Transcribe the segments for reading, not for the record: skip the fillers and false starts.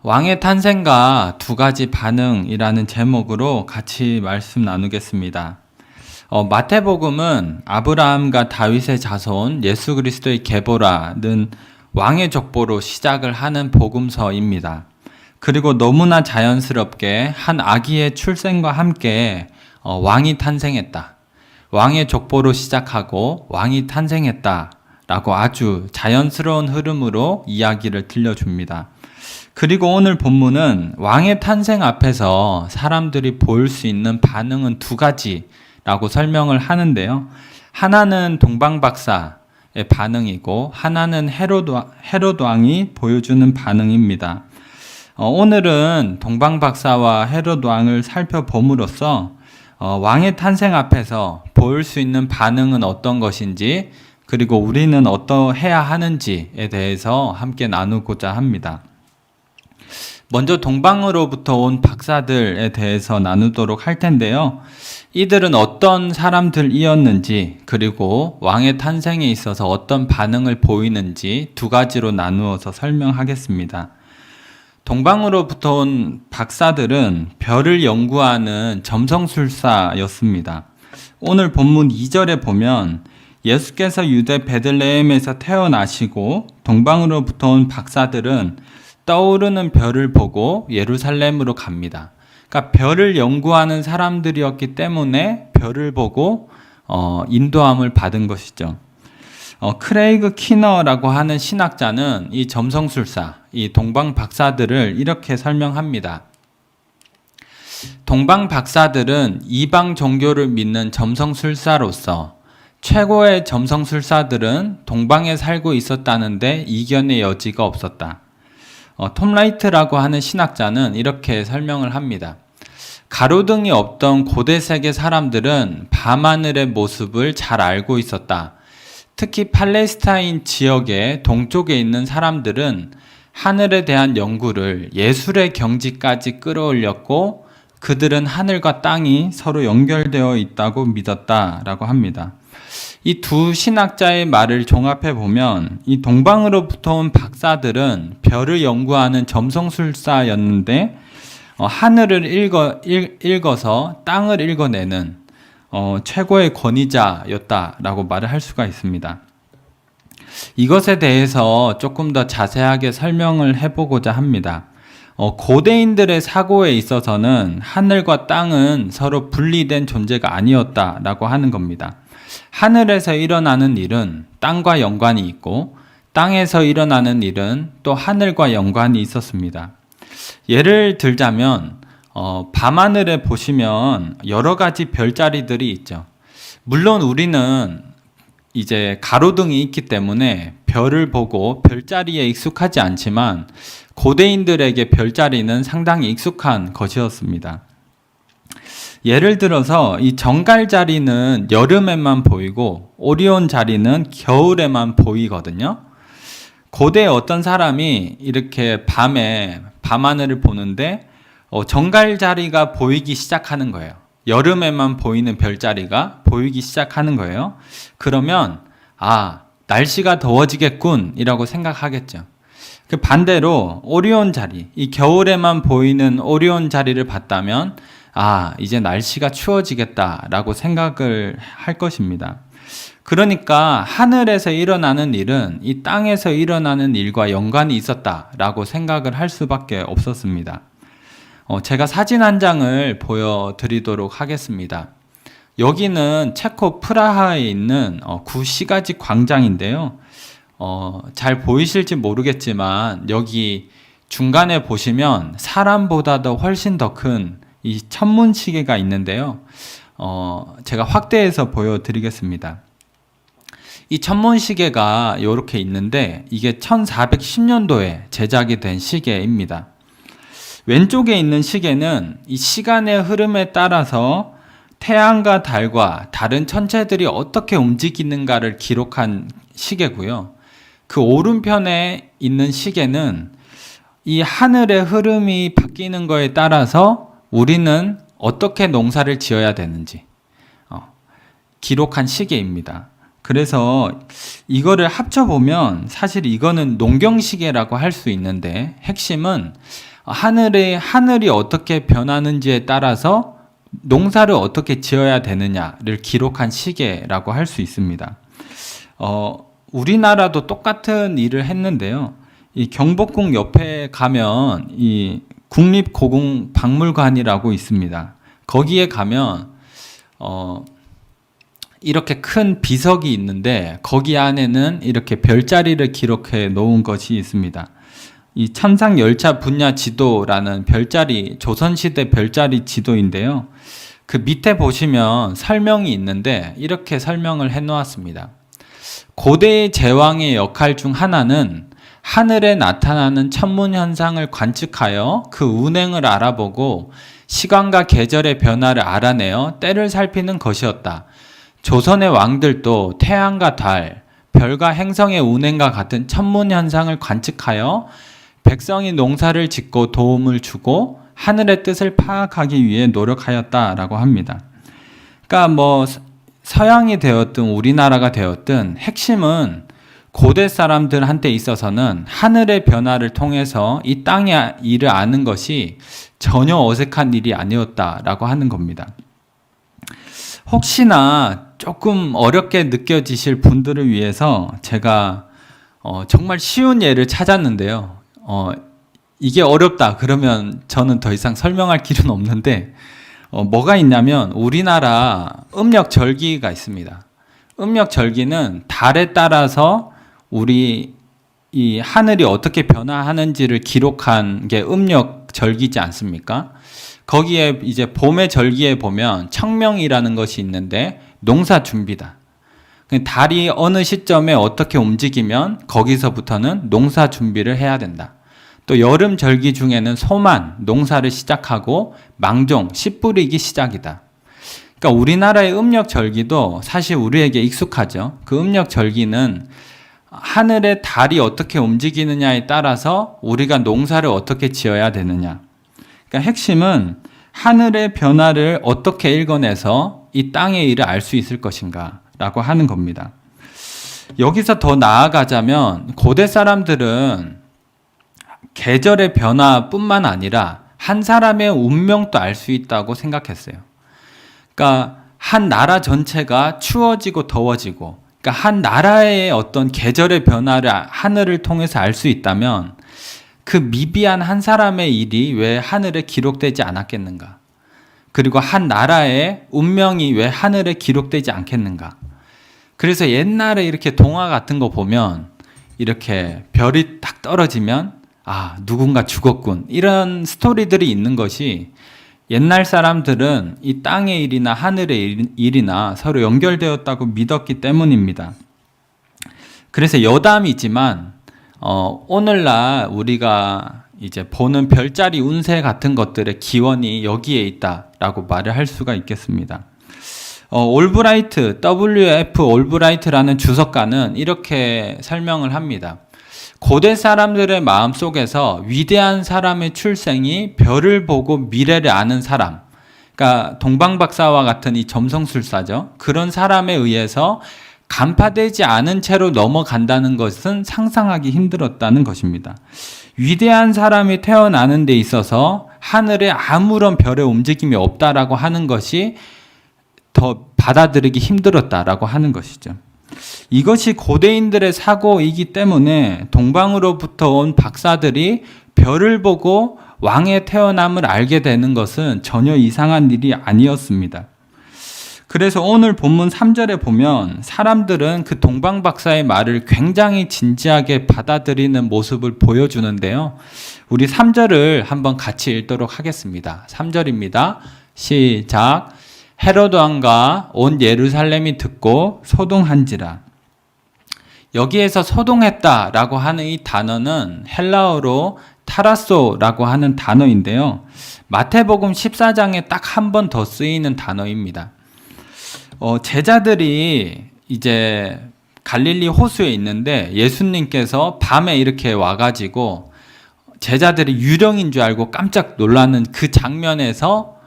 왕의 탄생과 두 가지 반응이라는 제목으로 같이 말씀 나누겠습니다. 마태복음은 아브라함과 다윗의 자손 예수 그리스도의 계보라는 왕의 족보로 시작을 하는 복음서입니다. 그리고 너무나 자연스럽게 한 아기의 출생과 함께 왕이 탄생했다. 왕의 족보로 시작하고 왕이 탄생했다. 라고 아주 자연스러운 흐름으로 이야기를 들려줍니다. 그리고 오늘 본문은 왕의 탄생 앞에서 사람들이 보일 수 있는 반응은 두 가지라고 설명을 하는데요. 하나는 동방박사의 반응이고 하나는 헤롯 왕이 보여주는 반응입니다. 오늘은 동방박사와 헤롯 왕을 살펴봄으로써 왕의 탄생 앞에서 보일 수 있는 반응은 어떤 것인지 그리고 우리는 어떠해야 하는지에 대해서 함께 나누고자 합니다. 먼저 동방으로부터 온 박사들에 대해서 나누도록 할 텐데요. 이들은 어떤 사람들이었는지 그리고 왕의 탄생에 있어서 어떤 반응을 보이는지 두 가지로 나누어서 설명하겠습니다. 동방으로부터 온 박사들은 별을 연구하는 점성술사였습니다. 오늘 본문 2절에 보면 예수께서 유대 베들레헴에서 태어나시고 동방으로부터 온 박사들은 떠오르는 별을 보고 예루살렘으로 갑니다. 그러니까 별을 연구하는 사람들이었기 때문에 별을 보고 인도함을 받은 것이죠. 크레이그 키너라고 하는 신학자는 이 점성술사, 이 동방 박사들을 이렇게 설명합니다. 동방 박사들은 이방 종교를 믿는 점성술사로서 최고의 점성술사들은 동방에 살고 있었다는데 이견의 여지가 없었다. 톰 라이트라고 하는 신학자는 이렇게 설명을 합니다. 가로등이 없던 고대 세계 사람들은 밤하늘의 모습을 잘 알고 있었다. 특히 팔레스타인 지역의 동쪽에 있는 사람들은 하늘에 대한 연구를 예술의 경지까지 끌어올렸고 그들은 하늘과 땅이 서로 연결되어 있다고 믿었다라고 합니다. 이 두 신학자의 말을 종합해 보면 이 동방으로부터 온 박사들은 별을 연구하는 점성술사였는데 하늘을 읽어서 땅을 읽어내는 최고의 권위자였다라고 말을 할 수가 있습니다. 이것에 대해서 조금 더 자세하게 설명을 해보고자 합니다. 고대인들의 사고에 있어서는 하늘과 땅은 서로 분리된 존재가 아니었다라고 하는 겁니다. 하늘에서 일어나는 일은 땅과 연관이 있고 땅에서 일어나는 일은 또 하늘과 연관이 있었습니다. 예를 들자면 밤하늘에 보시면 여러 가지 별자리들이 있죠. 물론 우리는 이제 가로등이 있기 때문에 별을 보고 별자리에 익숙하지 않지만 고대인들에게 별자리는 상당히 익숙한 것이었습니다. 예를 들어서 이 정갈자리는 여름에만 보이고 오리온 자리는 겨울에만 보이거든요. 고대 어떤 사람이 이렇게 밤에 밤하늘을 보는데 정갈자리가 보이기 시작하는 거예요. 여름에만 보이는 별자리가 보이기 시작하는 거예요. 그러면 날씨가 더워지겠군 이라고 생각하겠죠. 그 반대로 오리온 자리, 이 겨울에만 보이는 오리온 자리를 봤다면 이제 날씨가 추워지겠다라고 생각을 할 것입니다. 그러니까 하늘에서 일어나는 일은 이 땅에서 일어나는 일과 연관이 있었다라고 생각을 할 수밖에 없었습니다. 제가 사진 한 장을 보여드리도록 하겠습니다. 여기는 체코 프라하에 있는 구시가지 광장인데요. 잘 보이실지 모르겠지만 여기 중간에 보시면 사람보다도 훨씬 더 큰 이 천문시계가 있는데요. 제가 확대해서 보여드리겠습니다. 이 천문시계가 이렇게 있는데 이게 1410년도에 제작이 된 시계입니다. 왼쪽에 있는 시계는 이 시간의 흐름에 따라서 태양과 달과 다른 천체들이 어떻게 움직이는가를 기록한 시계고요. 그 오른편에 있는 시계는 이 하늘의 흐름이 바뀌는 거에 따라서 우리는 어떻게 농사를 지어야 되는지 기록한 시계입니다. 그래서 이거를 합쳐보면 사실 이거는 농경시계라고 할 수 있는데 핵심은 하늘이 어떻게 변하는지에 따라서 농사를 어떻게 지어야 되느냐를 기록한 시계라고 할 수 있습니다. 우리나라도 똑같은 일을 했는데요. 이 경복궁 옆에 가면 이 국립고궁박물관이라고 있습니다. 거기에 가면 이렇게 큰 비석이 있는데 거기 안에는 이렇게 별자리를 기록해 놓은 것이 있습니다. 이 천상열차 분야 지도라는 별자리, 조선시대 별자리 지도인데요. 그 밑에 보시면 설명이 있는데 이렇게 설명을 해 놓았습니다. 고대의 제왕의 역할 중 하나는 하늘에 나타나는 천문 현상을 관측하여 그 운행을 알아보고 시간과 계절의 변화를 알아내어 때를 살피는 것이었다. 조선의 왕들도 태양과 달, 별과 행성의 운행과 같은 천문 현상을 관측하여 백성이 농사를 짓고 도움을 주고 하늘의 뜻을 파악하기 위해 노력하였다라고 합니다. 그러니까 뭐 서양이 되었든 우리나라가 되었든 핵심은 고대 사람들한테 있어서는 하늘의 변화를 통해서 이 땅의 일을 아는 것이 전혀 어색한 일이 아니었다라고 하는 겁니다. 혹시나 조금 어렵게 느껴지실 분들을 위해서 제가 정말 쉬운 예를 찾았는데요. 이게 어렵다 그러면 저는 더 이상 설명할 길은 없는데 뭐가 있냐면 우리나라 음력절기가 있습니다. 음력절기는 달에 따라서 우리 이 하늘이 어떻게 변화하는지를 기록한 게 음력절기지 않습니까? 거기에 이제 봄의 절기에 보면 청명이라는 것이 있는데 농사 준비다. 달이 어느 시점에 어떻게 움직이면 거기서부터는 농사 준비를 해야 된다. 또 여름 절기 중에는 소만, 농사를 시작하고 망종, 씨 뿌리기 시작이다. 그러니까 우리나라의 음력 절기도 사실 우리에게 익숙하죠. 그 음력 절기는 하늘의 달이 어떻게 움직이느냐에 따라서 우리가 농사를 어떻게 지어야 되느냐. 그러니까 핵심은 하늘의 변화를 어떻게 읽어내서 이 땅의 일을 알 수 있을 것인가 라고 하는 겁니다. 여기서 더 나아가자면 고대 사람들은 계절의 변화뿐만 아니라 한 사람의 운명도 알 수 있다고 생각했어요. 그러니까 한 나라 전체가 추워지고 더워지고, 그러니까 한 나라의 어떤 계절의 변화를 하늘을 통해서 알 수 있다면 그 미비한 한 사람의 일이 왜 하늘에 기록되지 않았겠는가? 그리고 한 나라의 운명이 왜 하늘에 기록되지 않겠는가? 그래서 옛날에 이렇게 동화 같은 거 보면 이렇게 별이 딱 떨어지면 누군가 죽었군. 이런 스토리들이 있는 것이 옛날 사람들은 이 땅의 일이나 하늘의 일이나 서로 연결되었다고 믿었기 때문입니다. 그래서 여담이지만 오늘날 우리가 이제 보는 별자리 운세 같은 것들의 기원이 여기에 있다라고 말을 할 수가 있겠습니다. 올브라이트, WF 올브라이트라는 주석가는 이렇게 설명을 합니다. 고대 사람들의 마음속에서 위대한 사람의 출생이 별을 보고 미래를 아는 사람, 그러니까 동방박사와 같은 이 점성술사죠. 그런 사람에 의해서 간파되지 않은 채로 넘어간다는 것은 상상하기 힘들었다는 것입니다. 위대한 사람이 태어나는 데 있어서 하늘에 아무런 별의 움직임이 없다라고 하는 것이 더 받아들이기 힘들었다라고 하는 것이죠. 이것이 고대인들의 사고이기 때문에 동방으로부터 온 박사들이 별을 보고 왕의 태어남을 알게 되는 것은 전혀 이상한 일이 아니었습니다. 그래서 오늘 본문 3절에 보면 사람들은 그 동방 박사의 말을 굉장히 진지하게 받아들이는 모습을 보여주는데요. 우리 3절을 한번 같이 읽도록 하겠습니다. 3절입니다. 시작. 헤로드 왕과 온 예루살렘이 듣고 소동한지라. 여기에서 소동했다라고 하는 이 단어는 헬라어로 타라소라고 하는 단어인데요. 마태복음 14장에 딱 한 번 더 쓰이는 단어입니다. 제자들이 이제 갈릴리 호수에 있는데 예수님께서 밤에 이렇게 와가지고 제자들이 유령인 줄 알고 깜짝 놀라는 그 장면에서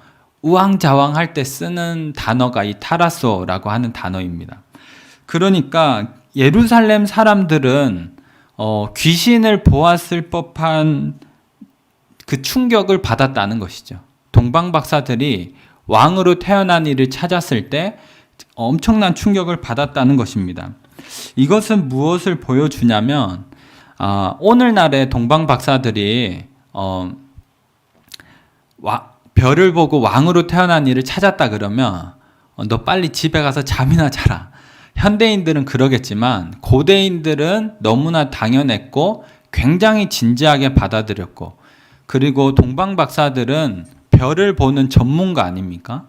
우왕좌왕할 때 쓰는 단어가 이 타라소라고 하는 단어입니다. 그러니까 예루살렘 사람들은 귀신을 보았을 법한 그 충격을 받았다는 것이죠. 동방 박사들이 왕으로 태어난 이를 찾았을 때 엄청난 충격을 받았다는 것입니다. 이것은 무엇을 보여주냐면 오늘날의 동방 박사들이 별을 보고 왕으로 태어난 이를 찾았다 그러면 너 빨리 집에 가서 잠이나 자라. 현대인들은 그러겠지만 고대인들은 너무나 당연했고 굉장히 진지하게 받아들였고, 그리고 동방 박사들은 별을 보는 전문가 아닙니까?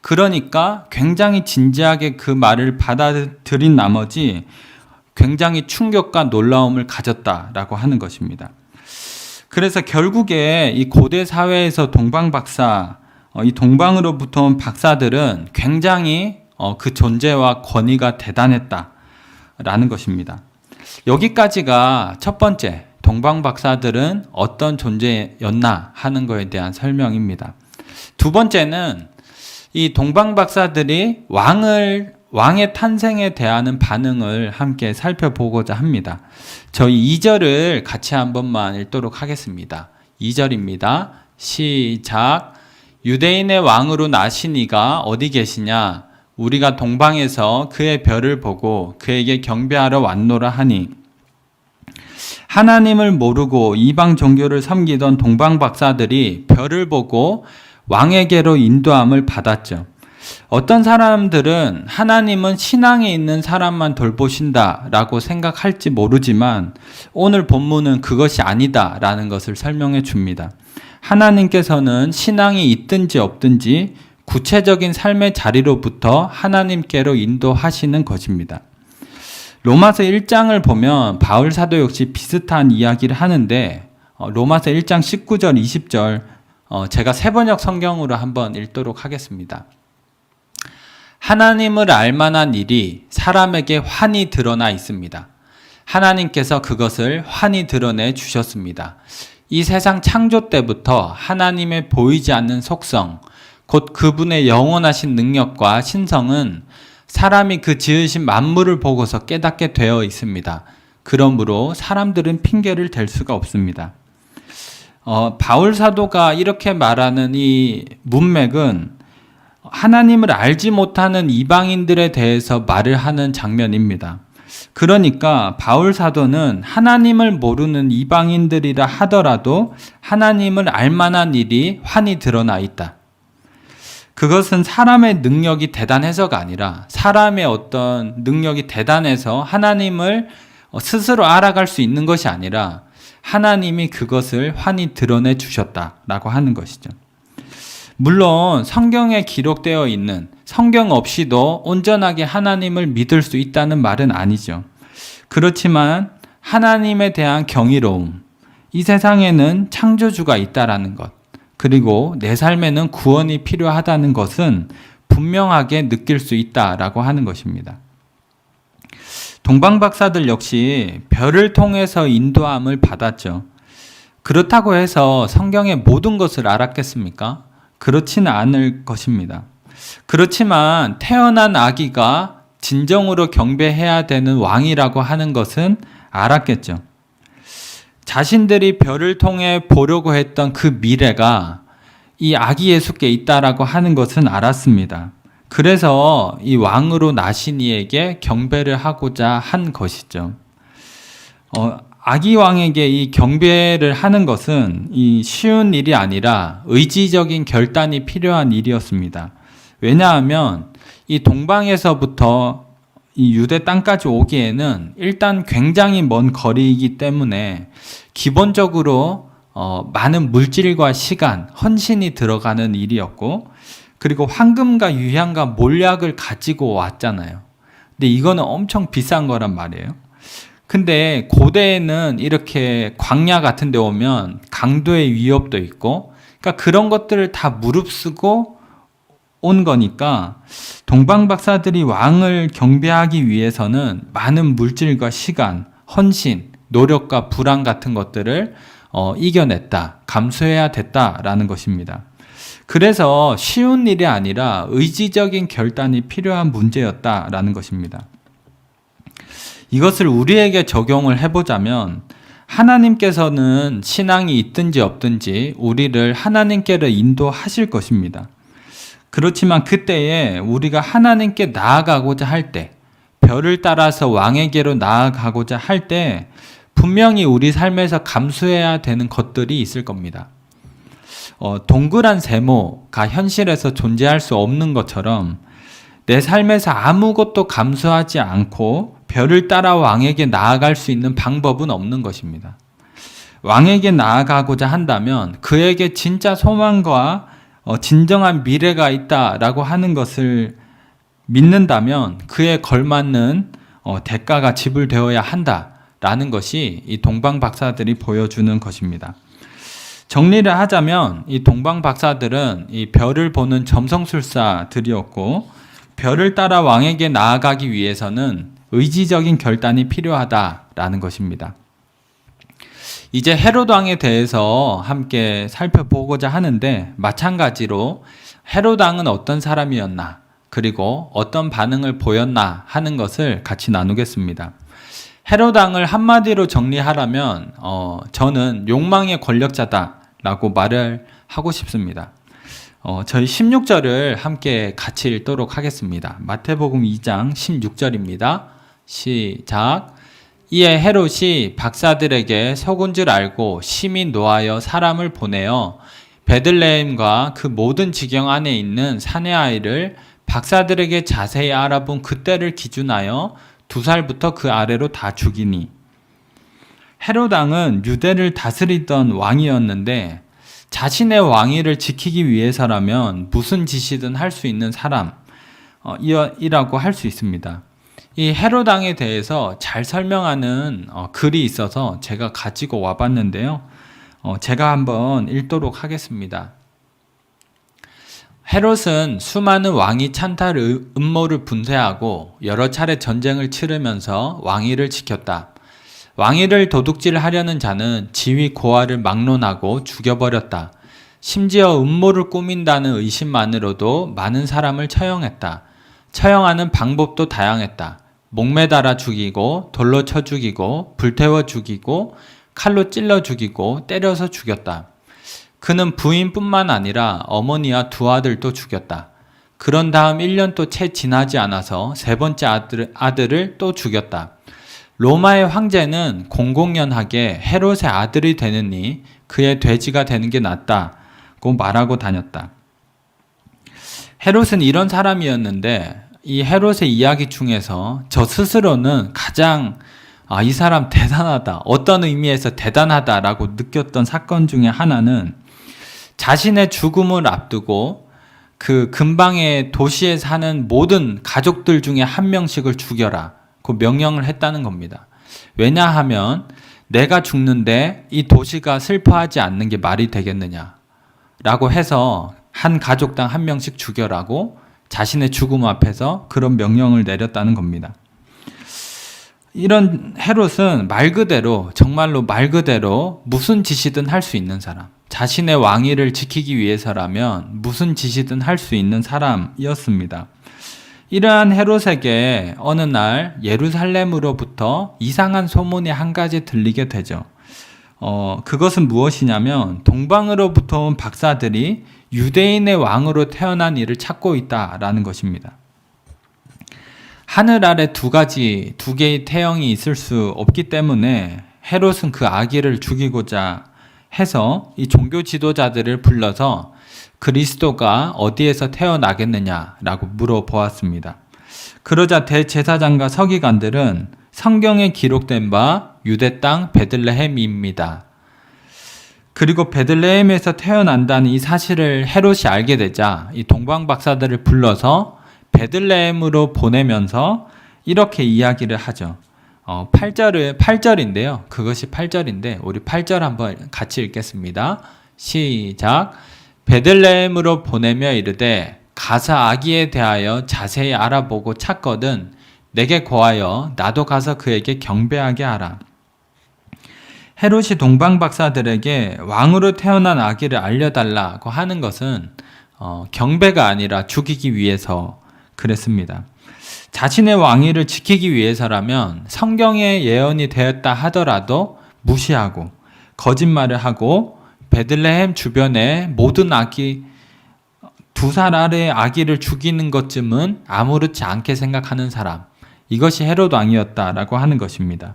그러니까 굉장히 진지하게 그 말을 받아들인 나머지 굉장히 충격과 놀라움을 가졌다라고 하는 것입니다. 그래서 결국에 이 고대 사회에서 동방 박사, 이 동방으로부터 온 박사들은 굉장히 그 존재와 권위가 대단했다라는 것입니다. 여기까지가 첫 번째, 동방 박사들은 어떤 존재였나 하는 것에 대한 설명입니다. 두 번째는 이 동방 박사들이 왕의 탄생에 대한 반응을 함께 살펴보고자 합니다. 저희 2절을 같이 한 번만 읽도록 하겠습니다. 2절입니다. 시작. 유대인의 왕으로 나신 이가 어디 계시냐? 우리가 동방에서 그의 별을 보고 그에게 경배하러 왔노라 하니, 하나님을 모르고 이방 종교를 섬기던 동방 박사들이 별을 보고 왕에게로 인도함을 받았죠. 어떤 사람들은 하나님은 신앙에 있는 사람만 돌보신다라고 생각할지 모르지만 오늘 본문은 그것이 아니다라는 것을 설명해 줍니다. 하나님께서는 신앙이 있든지 없든지 구체적인 삶의 자리로부터 하나님께로 인도하시는 것입니다. 로마서 1장을 보면 바울 사도 역시 비슷한 이야기를 하는데 로마서 1장 19절 20절 제가 세번역 성경으로 한번 읽도록 하겠습니다. 하나님을 알만한 일이 사람에게 환히 드러나 있습니다. 하나님께서 그것을 환히 드러내 주셨습니다. 이 세상 창조 때부터 하나님의 보이지 않는 속성, 곧 그분의 영원하신 능력과 신성은 사람이 그 지으신 만물을 보고서 깨닫게 되어 있습니다. 그러므로 사람들은 핑계를 댈 수가 없습니다. 바울 사도가 이렇게 말하는 이 문맥은 하나님을 알지 못하는 이방인들에 대해서 말을 하는 장면입니다. 그러니까 바울 사도는 하나님을 모르는 이방인들이라 하더라도 하나님을 알만한 일이 환히 드러나 있다. 그것은 사람의 능력이 대단해서가 아니라 사람의 어떤 능력이 대단해서 하나님을 스스로 알아갈 수 있는 것이 아니라 하나님이 그것을 환히 드러내 주셨다라고 하는 것이죠. 물론 성경에 기록되어 있는 성경 없이도 온전하게 하나님을 믿을 수 있다는 말은 아니죠. 그렇지만 하나님에 대한 경이로움, 이 세상에는 창조주가 있다라는 것, 그리고 내 삶에는 구원이 필요하다는 것은 분명하게 느낄 수 있다라고 하는 것입니다. 동방 박사들 역시 별을 통해서 인도함을 받았죠. 그렇다고 해서 성경의 모든 것을 알았겠습니까? 그렇지는 않을 것입니다. 그렇지만 태어난 아기가 진정으로 경배해야 되는 왕이라고 하는 것은 알았겠죠. 자신들이 별을 통해 보려고 했던 그 미래가 이 아기 예수께 있다라고 하는 것은 알았습니다. 그래서 이 왕으로 나신 이에게 경배를 하고자 한 것이죠. 아기 왕에게 이 경배를 하는 것은 이 쉬운 일이 아니라 의지적인 결단이 필요한 일이었습니다. 왜냐하면 이 동방에서부터 이 유대 땅까지 오기에는 일단 굉장히 먼 거리이기 때문에 기본적으로 많은 물질과 시간, 헌신이 들어가는 일이었고, 그리고 황금과 유향과 몰약을 가지고 왔잖아요. 근데 이거는 엄청 비싼 거란 말이에요. 근데 고대에는 이렇게 광야 같은 데 오면 강도의 위협도 있고, 그러니까 그런 것들을 다 무릅쓰고 온 거니까 동방 박사들이 왕을 경배하기 위해서는 많은 물질과 시간, 헌신, 노력과 불안 같은 것들을 이겨냈다, 감수해야 됐다라는 것입니다. 그래서 쉬운 일이 아니라 의지적인 결단이 필요한 문제였다라는 것입니다. 이것을 우리에게 적용을 해보자면 하나님께서는 신앙이 있든지 없든지 우리를 하나님께로 인도하실 것입니다. 그렇지만 그때에 우리가 하나님께 나아가고자 할 때, 별을 따라서 왕에게로 나아가고자 할 때 분명히 우리 삶에서 감수해야 되는 것들이 있을 겁니다. 동그란 세모가 현실에서 존재할 수 없는 것처럼 내 삶에서 아무것도 감수하지 않고 별을 따라 왕에게 나아갈 수 있는 방법은 없는 것입니다. 왕에게 나아가고자 한다면 그에게 진짜 소망과 진정한 미래가 있다라고 하는 것을 믿는다면 그에 걸맞는 대가가 지불되어야 한다라는 것이 이 동방 박사들이 보여주는 것입니다. 정리를 하자면 이 동방 박사들은 이 별을 보는 점성술사들이었고, 별을 따라 왕에게 나아가기 위해서는 의지적인 결단이 필요하다라는 것입니다. 이제 헤롯 왕에 대해서 함께 살펴보고자 하는데, 마찬가지로 헤롯 왕은 어떤 사람이었나, 그리고 어떤 반응을 보였나 하는 것을 같이 나누겠습니다. 헤롯 왕을 한마디로 정리하라면 저는 욕망의 권력자다라고 말을 하고 싶습니다. 저희 16절을 함께 같이 읽도록 하겠습니다. 마태복음 2장 16절입니다. 시작. 이에 헤롯이 박사들에게 속은 줄 알고 심히 노하여 사람을 보내어 베들레헴과 그 모든 지경 안에 있는 사내 아이를 박사들에게 자세히 알아본 그때를 기준하여 2살부터 그 아래로 다 죽이니. 헤롯 왕은 유대를 다스리던 왕이었는데 자신의 왕위를 지키기 위해서라면 무슨 짓이든 할 수 있는 사람이라고 할 수 있습니다. 이 헤롯 왕에 대해서 잘 설명하는 글이 있어서 제가 가지고 와봤는데요. 제가 한번 읽도록 하겠습니다. 헤롯은 수많은 왕위 찬탈 음모를 분쇄하고 여러 차례 전쟁을 치르면서 왕위를 지켰다. 왕위를 도둑질하려는 자는 지위 고하를 막론하고 죽여버렸다. 심지어 음모를 꾸민다는 의심만으로도 많은 사람을 처형했다. 처형하는 방법도 다양했다. 목매달아 죽이고, 돌로 쳐 죽이고, 불태워 죽이고, 칼로 찔러 죽이고, 때려서 죽였다. 그는 부인뿐만 아니라 어머니와 2 아들도 죽였다. 그런 다음 1년도 채 지나지 않아서 3번째 아들을 또 죽였다. 로마의 황제는 공공연하게 헤롯의 아들이 되느니 그의 돼지가 되는 게 낫다고 말하고 다녔다. 헤롯은 이런 사람이었는데 이 헤롯의 이야기 중에서 저 스스로는 가장 이 사람 대단하다, 어떤 의미에서 대단하다라고 느꼈던 사건 중에 하나는 자신의 죽음을 앞두고 그 근방의 도시에 사는 모든 가족들 중에 1명씩을 죽여라 그 명령을 했다는 겁니다. 왜냐하면 내가 죽는데 이 도시가 슬퍼하지 않는 게 말이 되겠느냐 라고 해서 한 가족당 1명씩 죽여라고 자신의 죽음 앞에서 그런 명령을 내렸다는 겁니다. 이런 헤롯은 말 그대로, 정말로 말 그대로 무슨 짓이든 할 수 있는 사람, 자신의 왕위를 지키기 위해서라면 무슨 짓이든 할 수 있는 사람이었습니다. 이러한 헤롯에게 어느 날 예루살렘으로부터 이상한 소문이 한 가지 들리게 되죠. 그것은 무엇이냐면 동방으로부터 온 박사들이 유대인의 왕으로 태어난 이를 찾고 있다라는 것입니다. 하늘 아래 2개의 태형이 있을 수 없기 때문에 헤롯은 그 아기를 죽이고자 해서 이 종교 지도자들을 불러서 그리스도가 어디에서 태어나겠느냐라고 물어보았습니다. 그러자 대제사장과 서기관들은 성경에 기록된 바 유대 땅 베들레헴입니다. 그리고 베들레헴에서 태어난다는 이 사실을 헤롯이 알게 되자 이 동방 박사들을 불러서 베들레헴으로 보내면서 이렇게 이야기를 하죠. 8절인데요. 그것이 8절인데 우리 8절 한번 같이 읽겠습니다. 시작. 베들레헴으로 보내며 이르되 가서 아기에 대하여 자세히 알아보고 찾거든 내게 고하여 나도 가서 그에게 경배하게 하라. 헤롯이 동방 박사들에게 왕으로 태어난 아기를 알려달라고 하는 것은 경배가 아니라 죽이기 위해서 그랬습니다. 자신의 왕위를 지키기 위해서라면 성경에 예언이 되었다 하더라도 무시하고 거짓말을 하고 베들레헴 주변에 모든 아기 2살 아래의 아기를 죽이는 것쯤은 아무렇지 않게 생각하는 사람, 이것이 헤롯 왕이었다라고 하는 것입니다.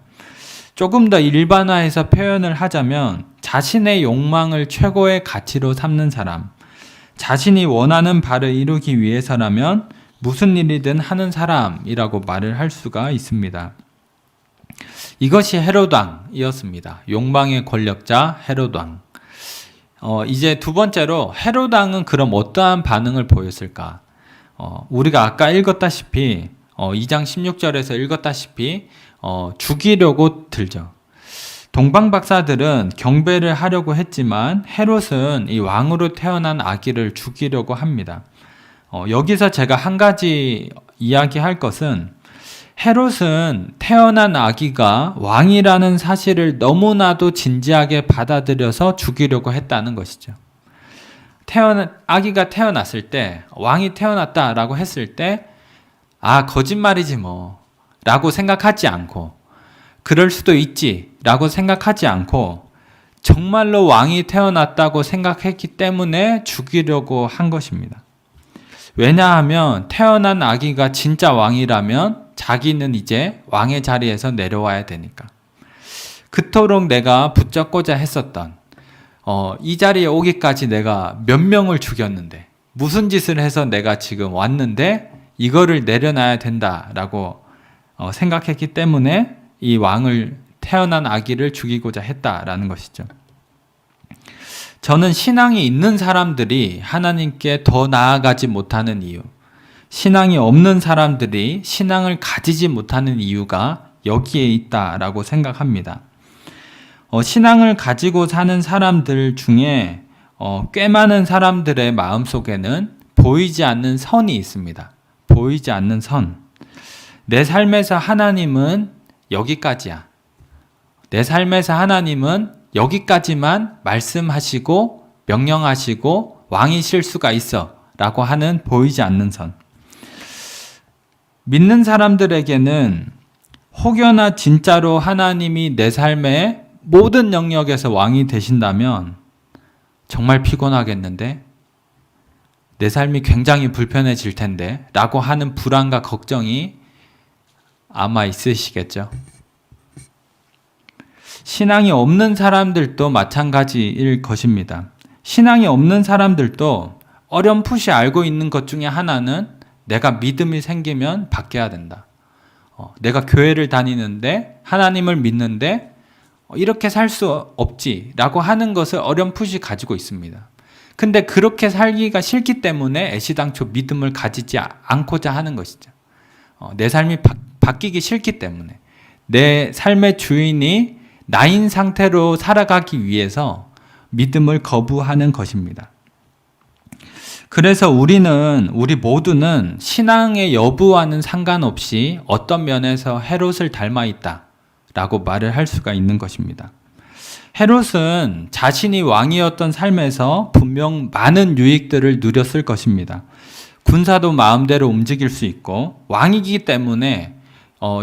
조금 더 일반화해서 표현을 하자면 자신의 욕망을 최고의 가치로 삼는 사람, 자신이 원하는 바를 이루기 위해서라면 무슨 일이든 하는 사람이라고 말을 할 수가 있습니다. 이것이 헤롯 왕이었습니다. 욕망의 권력자 헤롯 왕. 이제 두 번째로 헤롯 왕은 그럼 어떠한 반응을 보였을까? 우리가 아까 읽었다시피 2장 16절에서 읽었다시피 죽이려고 들죠. 동방 박사들은 경배를 하려고 했지만 헤롯은 이 왕으로 태어난 아기를 죽이려고 합니다. 여기서 제가 한 가지 이야기할 것은 헤롯은 태어난 아기가 왕이라는 사실을 너무나도 진지하게 받아들여서 죽이려고 했다는 것이죠. 아기가 태어났을 때, 왕이 태어났다라고 했을 때, 거짓말이지 뭐 라고 생각하지 않고, 그럴 수도 있지 라고 생각하지 않고 정말로 왕이 태어났다고 생각했기 때문에 죽이려고 한 것입니다. 왜냐하면 태어난 아기가 진짜 왕이라면 자기는 이제 왕의 자리에서 내려와야 되니까. 그토록 내가 붙잡고자 했었던 이 자리에 오기까지 내가 몇 명을 죽였는데 무슨 짓을 해서 내가 지금 왔는데 이거를 내려놔야 된다라고 생각했기 때문에 이 왕을 태어난 아기를 죽이고자 했다라는 것이죠. 저는 신앙이 있는 사람들이 하나님께 더 나아가지 못하는 이유, 신앙이 없는 사람들이 신앙을 가지지 못하는 이유가 여기에 있다라고 생각합니다. 신앙을 가지고 사는 사람들 중에 꽤 많은 사람들의 마음속에는 보이지 않는 선이 있습니다. 보이지 않는 선. 내 삶에서 하나님은 여기까지야. 내 삶에서 하나님은 여기까지만 말씀하시고 명령하시고 왕이실 수가 있어 라고 하는 보이지 않는 선. 믿는 사람들에게는 혹여나 진짜로 하나님이 내 삶의 모든 영역에서 왕이 되신다면 정말 피곤하겠는데? 내 삶이 굉장히 불편해질 텐데? 라고 하는 불안과 걱정이 아마 있으시겠죠. 신앙이 없는 사람들도 마찬가지일 것입니다. 신앙이 없는 사람들도 어렴풋이 알고 있는 것 중에 하나는 내가 믿음이 생기면 바뀌어야 된다. 내가 교회를 다니는데 하나님을 믿는데 이렇게 살 수 없지라고 하는 것을 어렴풋이 가지고 있습니다. 근데 그렇게 살기가 싫기 때문에 애시당초 믿음을 가지지 않고자 하는 것이죠. 내 삶이 바뀌기 싫기 때문에 내 삶의 주인이 나인 상태로 살아가기 위해서 믿음을 거부하는 것입니다. 그래서 우리 모두는 신앙의 여부와는 상관없이 어떤 면에서 헤롯을 닮아 있다라고 말을 할 수가 있는 것입니다. 헤롯은 자신이 왕이었던 삶에서 분명 많은 유익들을 누렸을 것입니다. 군사도 마음대로 움직일 수 있고 왕이기 때문에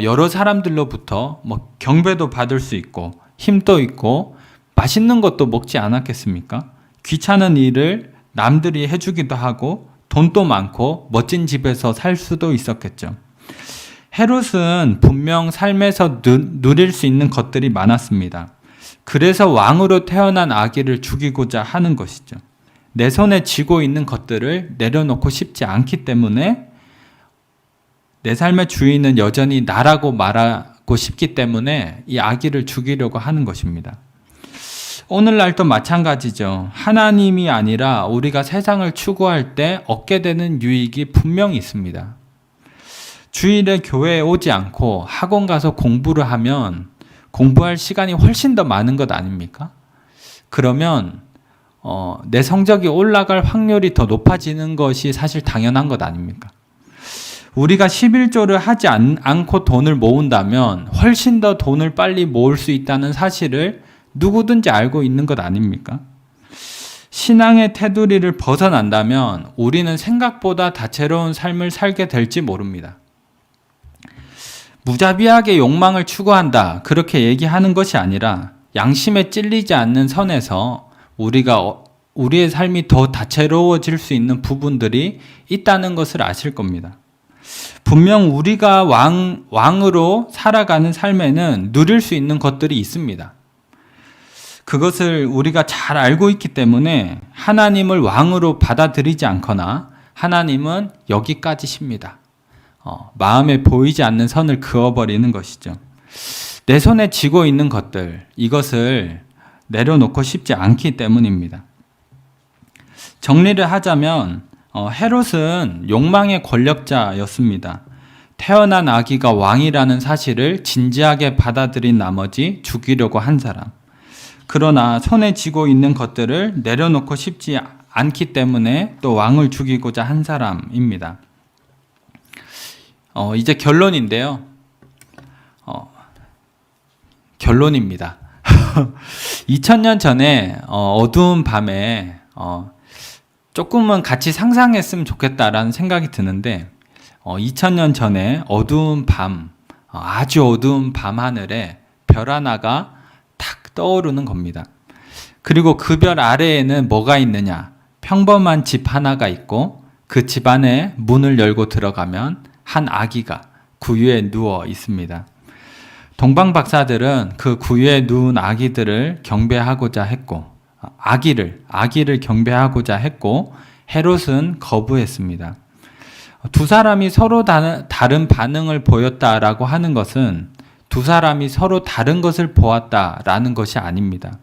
여러 사람들로부터 경배도 받을 수 있고 힘도 있고 맛있는 것도 먹지 않았겠습니까? 귀찮은 일을 남들이 해주기도 하고 돈도 많고 멋진 집에서 살 수도 있었겠죠. 헤롯은 분명 삶에서 누릴 수 있는 것들이 많았습니다. 그래서 왕으로 태어난 아기를 죽이고자 하는 것이죠. 내 손에 쥐고 있는 것들을 내려놓고 싶지 않기 때문에 내 삶의 주인은 여전히 나라고 말하고 싶기 때문에 이 아기를 죽이려고 하는 것입니다. 오늘날도 마찬가지죠. 하나님이 아니라 우리가 세상을 추구할 때 얻게 되는 유익이 분명히 있습니다. 주일에 교회에 오지 않고 학원 가서 공부를 하면 공부할 시간이 훨씬 더 많은 것 아닙니까? 그러면 내 성적이 올라갈 확률이 더 높아지는 것이 사실 당연한 것 아닙니까? 우리가 11조를 하지 않고 돈을 모은다면 훨씬 더 돈을 빨리 모을 수 있다는 사실을 누구든지 알고 있는 것 아닙니까? 신앙의 테두리를 벗어난다면 우리는 생각보다 다채로운 삶을 살게 될지 모릅니다. 무자비하게 욕망을 추구한다. 그렇게 얘기하는 것이 아니라 양심에 찔리지 않는 선에서 우리의 삶이 더 다채로워질 수 있는 부분들이 있다는 것을 아실 겁니다. 분명 우리가 왕으로 살아가는 삶에는 누릴 수 있는 것들이 있습니다. 그것을 우리가 잘 알고 있기 때문에 하나님을 왕으로 받아들이지 않거나 하나님은 여기까지십니다. 마음에 보이지 않는 선을 그어버리는 것이죠. 내 손에 쥐고 있는 것들, 이것을 내려놓고 싶지 않기 때문입니다. 정리를 하자면 헤롯은 욕망의 권력자였습니다. 태어난 아기가 왕이라는 사실을 진지하게 받아들인 나머지 죽이려고 한 사람. 그러나 손에 쥐고 있는 것들을 내려놓고 싶지 않기 때문에 또 왕을 죽이고자 한 사람입니다. 이제 결론인데요. 결론입니다. 2000년 전에 어두운 밤에 조금은 같이 상상했으면 좋겠다라는 생각이 드는데 2000년 전에 어두운 밤, 아주 어두운 밤하늘에 별 하나가 탁 떠오르는 겁니다. 그리고 그 별 아래에는 뭐가 있느냐? 평범한 집 하나가 있고 그 집 안에 문을 열고 들어가면 한 아기가 구유에 누워 있습니다. 동방 박사들은 그 구유에 누운 아기들을 경배하고자 했고 아기를 경배하고자 했고 헤롯은 거부했습니다. 두 사람이 서로 다른 반응을 보였다라고 하는 것은 두 사람이 서로 다른 것을 보았다라는 것이 아닙니다.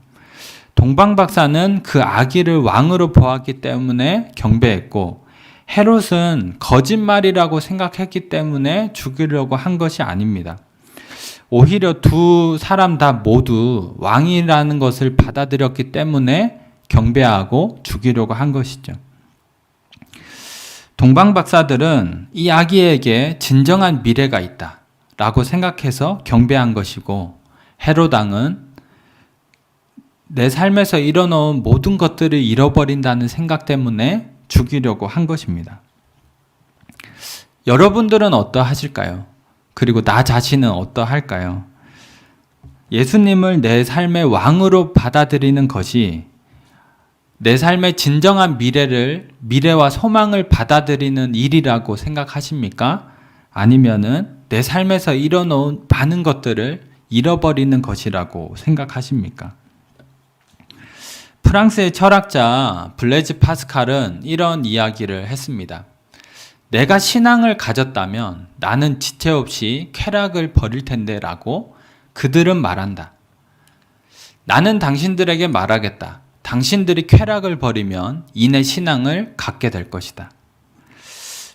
동방 박사는 그 아기를 왕으로 보았기 때문에 경배했고 헤롯은 거짓말이라고 생각했기 때문에 죽이려고 한 것이 아닙니다. 오히려 두 사람 다 모두 왕이라는 것을 받아들였기 때문에 경배하고 죽이려고 한 것이죠. 동방 박사들은 이 아기에게 진정한 미래가 있다 라고 생각해서 경배한 것이고 헤롯 왕은 내 삶에서 잃어놓은 모든 것들을 잃어버린다는 생각 때문에 죽이려고 한 것입니다. 여러분들은 어떠하실까요? 그리고 나 자신은 어떠할까요? 예수님을 내 삶의 왕으로 받아들이는 것이 내 삶의 진정한 미래와 소망을 받아들이는 일이라고 생각하십니까? 아니면은 내 삶에서 잃어놓은 많은 것들을 잃어버리는 것이라고 생각하십니까? 프랑스의 철학자 블레즈 파스칼은 이런 이야기를 했습니다. 내가 신앙을 가졌다면 나는 지체 없이 쾌락을 버릴 텐데 라고 그들은 말한다. 나는 당신들에게 말하겠다. 당신들이 쾌락을 버리면 이내 신앙을 갖게 될 것이다.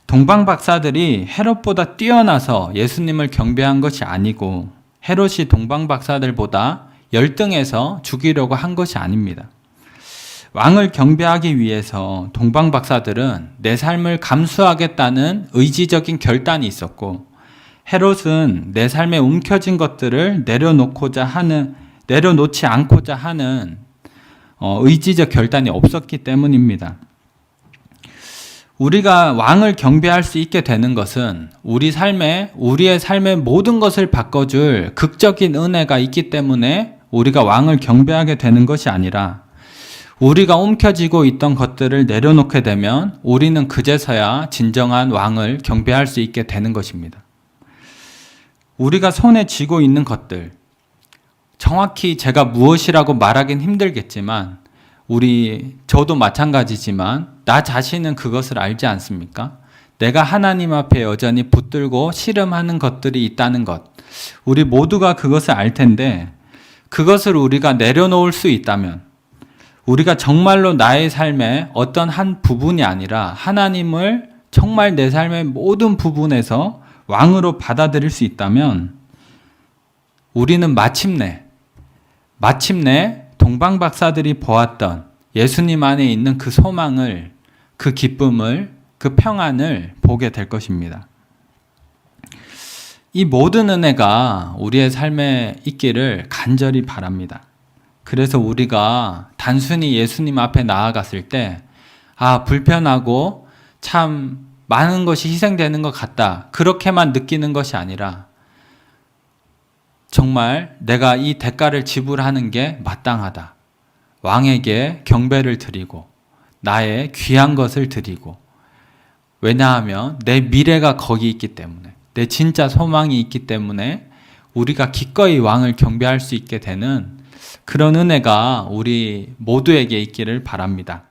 동방 박사들이 헤롯보다 뛰어나서 예수님을 경배한 것이 아니고 헤롯이 동방 박사들보다 열등해서 죽이려고 한 것이 아닙니다. 왕을 경배하기 위해서 동방 박사들은 내 삶을 감수하겠다는 의지적인 결단이 있었고 헤롯은 내 삶에 움켜진 것들을 내려놓지 않고자 하는 의지적 결단이 없었기 때문입니다. 우리가 왕을 경배할 수 있게 되는 것은 우리의 삶의 모든 것을 바꿔줄 극적인 은혜가 있기 때문에 우리가 왕을 경배하게 되는 것이 아니라 우리가 움켜쥐고 있던 것들을 내려놓게 되면 우리는 그제서야 진정한 왕을 경배할 수 있게 되는 것입니다. 우리가 손에 쥐고 있는 것들, 정확히 제가 무엇이라고 말하긴 힘들겠지만 저도 마찬가지지만 나 자신은 그것을 알지 않습니까? 내가 하나님 앞에 여전히 붙들고 씨름하는 것들이 있다는 것. 우리 모두가 그것을 알 텐데 그것을 우리가 내려놓을 수 있다면 우리가 정말로 나의 삶의 어떤 한 부분이 아니라 하나님을 정말 내 삶의 모든 부분에서 왕으로 받아들일 수 있다면 우리는 마침내 동방 박사들이 보았던 예수님 안에 있는 그 소망을, 그 기쁨을, 그 평안을 보게 될 것입니다. 이 모든 은혜가 우리의 삶에 있기를 간절히 바랍니다. 그래서 우리가 단순히 예수님 앞에 나아갔을 때 불편하고 참 많은 것이 희생되는 것 같다. 그렇게만 느끼는 것이 아니라 정말 내가 이 대가를 지불하는 게 마땅하다. 왕에게 경배를 드리고 나의 귀한 것을 드리고, 왜냐하면 내 미래가 거기 있기 때문에, 내 진짜 소망이 있기 때문에 우리가 기꺼이 왕을 경배할 수 있게 되는 그런 은혜가 우리 모두에게 있기를 바랍니다.